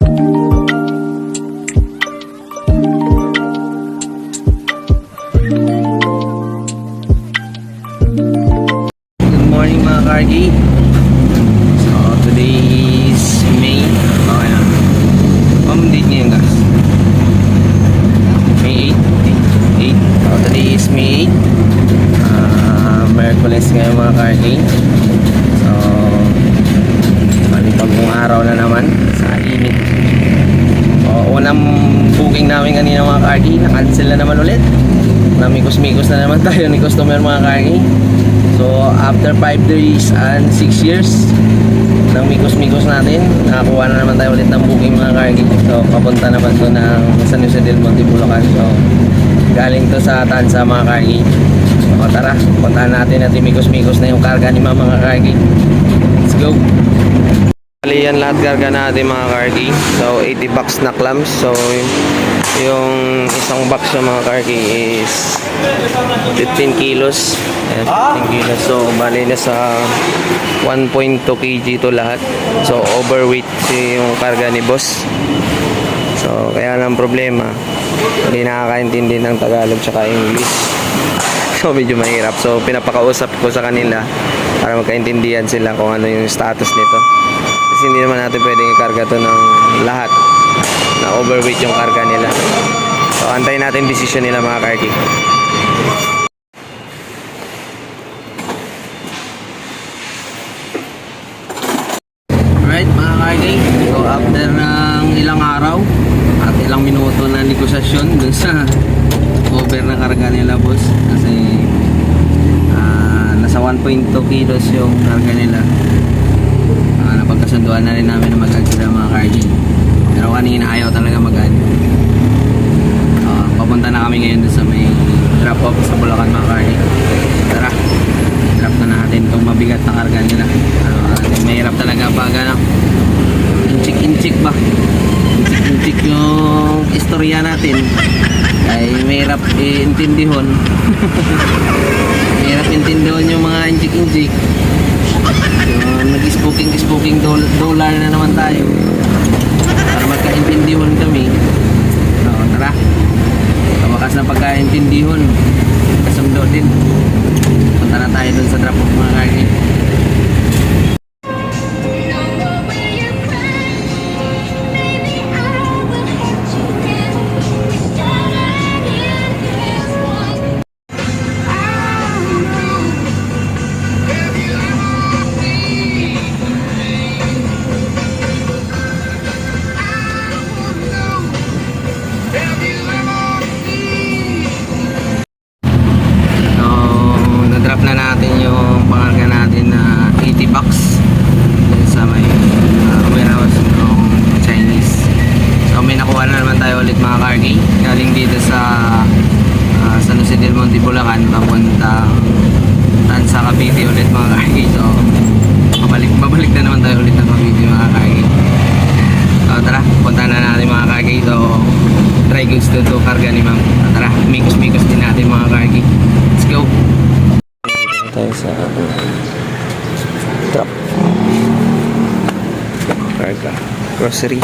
Good morning mga Cargi. So today is May. Okay na. Date ngayon guys. May 8. So today is May 8. Merkules ngayon mga Cargi. So malipagong araw na naman sa init. So unang booking namin kanina mga Cargi, na-cancel na naman ulit. Namikos-mikos na naman tayo ni customer mga Cargi. So after 5 days and 6 years ng mikos-mikos natin, nakakuha na naman tayo ulit ng booking mga Cargi. So papunta naman to ng San Jose del Monte, Bulacan. So galing to sa Tansa mga Cargi. So tara, puntahan natin at mikos-mikos na yung karga ni mga Cargi. Let's go. Yan lahat karga natin mga Cargi. So 80 bucks na clams. So yung isang box ng mga Cargi is 15 kilos. Ayan, 15 kilos. So bali na sa 1.2 kg to lahat. So overweight yung karga ni boss. So kaya lang problema, hindi nakakaintindi ng Tagalog tsaka English. So medyo mahirap. So pinapakausap ko sa kanila para magkaintindihan sila kung ano yung status nito. Kasi hindi naman natin pwedeng ikarga to ng lahat na overweight yung karga nila. So antayin natin decision nila mga Cargi. Alright mga Cargi, so after ng ilang araw at ilang minuto na negosasyon dun sa over na karga nila boss, kasi nasa 1.2 kilos yung karga nila. Napagkasunduan na rin namin na mag-add sila mga Cargi, pero kanina ayaw talaga mag-add. Papunta na kami ngayon sa may drop off sa Bulacan mga Cargi. Tara, drop na natin itong mabigat na karga nila. Mahirap talaga pag inchik-inchik ba, inchik-inchik yung istorya natin, ay mahirap iintindihon. Mahirap intindihon yung mga inchik-inchik. Nag-spooking dollar na naman tayo para magkaintindihon kami. So tara, sa wakas na pagkaintindihon, kasundo din. Punta na tayo dun sa drop off mga Cargi. Galing dito sa San Jose del Monte, Bulacan, papunta Tansa, Cavite ulit mga Cargi. So babalik na naman tayo ulit ng Cavite mga Cargi. So tara, punta na natin mga Cargi. So try goods to karga ni ma'am. Tara, mikos-mikos din natin mga Cargi. Let's go. Dito tayo sa truck karga grocery.